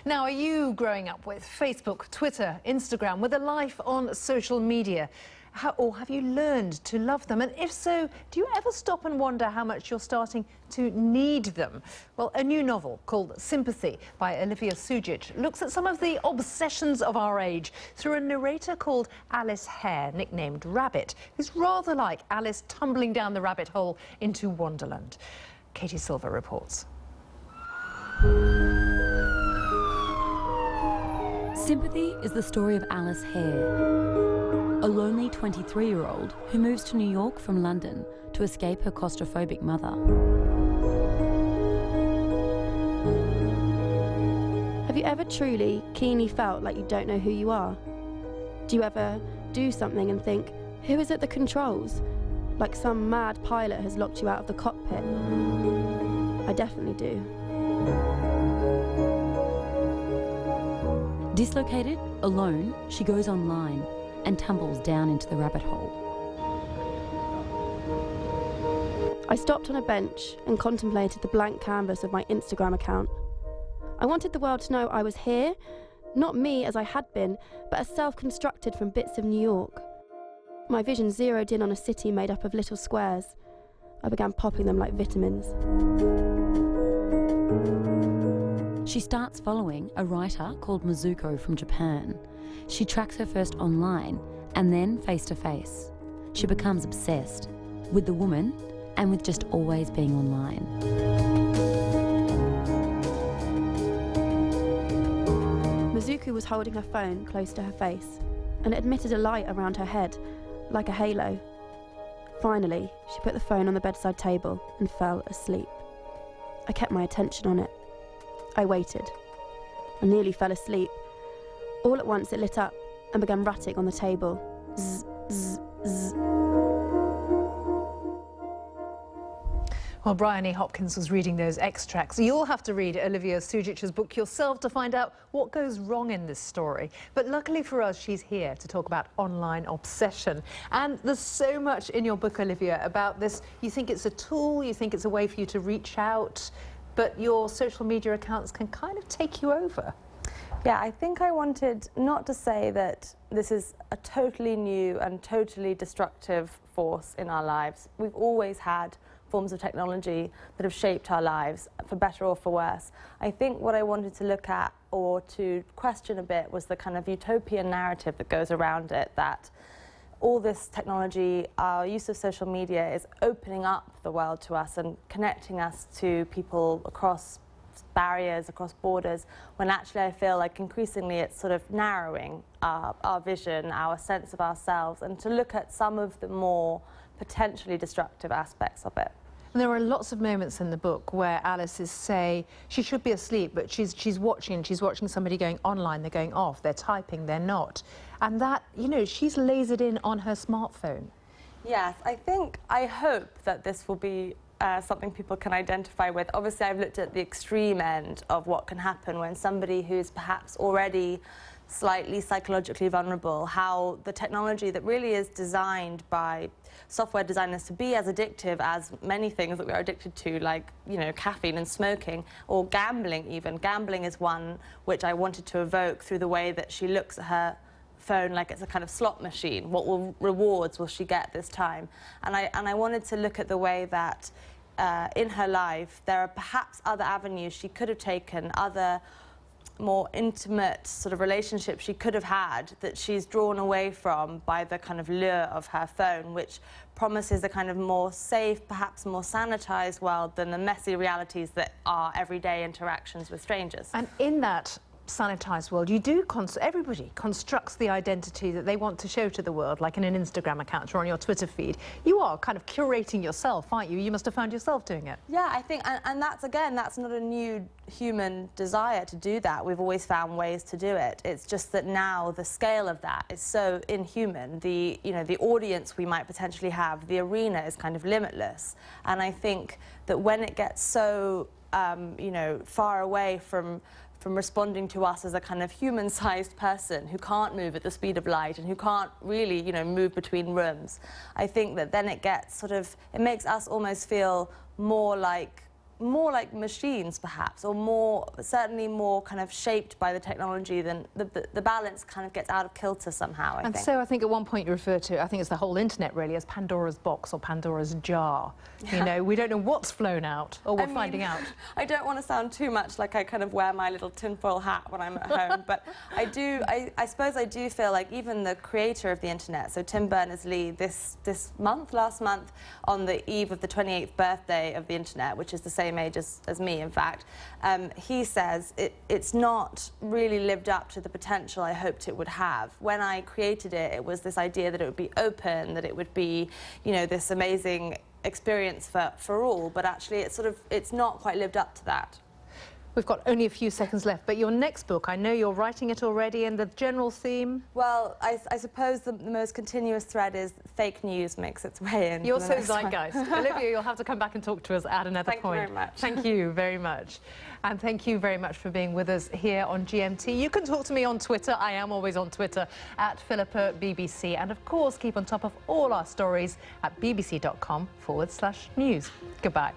Now, are you growing up with Facebook, Twitter, Instagram, with a life on social media? Or have you learned to love them? And if so, do you ever stop and wonder how much you're starting to need them? Well, a new novel called Sympathy by Olivia Sudjic looks at some of the obsessions of our age through a narrator called Alice Hare, nicknamed Rabbit, who's rather like Alice tumbling down the rabbit hole into Wonderland. Katie Silver reports. Sympathy is the story of Alice Hare, a lonely 23-year-old who moves to New York from London to escape her claustrophobic mother. Have you ever truly, keenly felt like you don't know who you are? Do you ever do something and think, who is at the controls? Like some mad pilot has locked you out of the cockpit? I definitely do. Dislocated, alone, she goes online and tumbles down into the rabbit hole. I stopped on a bench and contemplated the blank canvas of my Instagram account. I wanted the world to know I was here, not me as I had been, but as self-constructed from bits of New York. My vision zeroed in on a city made up of little squares. I began popping them like vitamins. She starts following a writer called Mizuko from Japan. She tracks her first online and then face-to-face. She becomes obsessed with the woman and with just always being online. Mizuko was holding her phone close to her face, and it emitted a light around her head, like a halo. Finally, she put the phone on the bedside table and fell asleep. I kept my attention on it. I waited. I nearly fell asleep. All at once it lit up and began ratting on the table. Zzz, zzz, zzz. Well, Bryony Hopkins was reading those extracts. You'll have to read Olivia Sudjic's book yourself to find out what goes wrong in this story. But luckily for us, she's here to talk about online obsession. And there's so much in your book, Olivia, about this. You think it's a tool, you think it's a way for you to reach out, but your social media accounts can kind of take you over. Yeah, I think I wanted not to say that this is a totally new and totally destructive force in our lives. We've always had forms of technology that have shaped our lives, for better or for worse. I think what I wanted to look at or to question a bit was the kind of utopian narrative that goes around it, that all this technology, our use of social media, is opening up the world to us and connecting us to people across barriers, across borders, when actually I feel like increasingly it's sort of narrowing our vision, our sense of ourselves, and to look at some of the more potentially destructive aspects of it. And there are lots of moments in the book where Alice is say she should be asleep, but she's watching somebody going online, they're going off, they're typing, they're not. And that, you know, she's lasered in on her smartphone. Yes, I hope that this will be something people can identify with. Obviously, I've looked at the extreme end of what can happen when somebody who's perhaps already slightly psychologically vulnerable, how the technology that really is designed by software designers to be as addictive as many things that we're addicted to, like, you know, caffeine and smoking, or gambling even. Gambling is one which I wanted to evoke through the way that she looks at her phone like it's a kind of slot machine. What rewards will she get this time? And I wanted to look at the way that in her life there are perhaps other avenues she could have taken, other more intimate sort of relationships she could have had that she's drawn away from by the kind of lure of her phone, which promises a kind of more safe, perhaps more sanitized world than the messy realities that are everyday interactions with strangers. And in that sanitized world, you do everybody constructs the identity that they want to show to the world, like in an Instagram account or on your Twitter feed. You are kind of curating yourself, aren't you? You must have found yourself doing it. Yeah, I think, and that's, again, that's not a new human desire to do that. We've always found ways to do it. It's just that now the scale of that is so inhuman. The audience we might potentially have, the arena is kind of limitless. And I think that when it gets so, far away from responding to us as a kind of human-sized person who can't move at the speed of light and who can't really, move between rooms, I think that then it gets it makes us almost feel more like like machines perhaps, or certainly more kind of shaped by the technology, then the balance kind of gets out of kilter somehow, I think. So I think at one point you referred to, I think it's the whole internet really, as Pandora's box or Pandora's jar. You know, we don't know what's flown out, or we're finding out. I don't want to sound too much like I kind of wear my little tinfoil hat when I'm at home, but I suppose I do feel like even the creator of the internet, so Tim Berners-Lee, last month, on the eve of the 28th birthday of the internet, which is the same age as me, in fact, he says it's not really lived up to the potential I hoped it would have. When I created it, it was this idea that it would be open, that it would be, you know, this amazing experience for all, but actually it's not quite lived up to that. We've got only a few seconds left, but your next book, I know you're writing it already, and the general theme? Well, I suppose the most continuous thread is fake news makes its way in. You're so zeitgeist. Olivia, you'll have to come back and talk to us at another point. Thank you very much. Thank you very much. And thank you very much for being with us here on GMT. You can talk to me on Twitter. I am always on Twitter at Philippa BBC. And of course, keep on top of all our stories at bbc.com/news. Goodbye.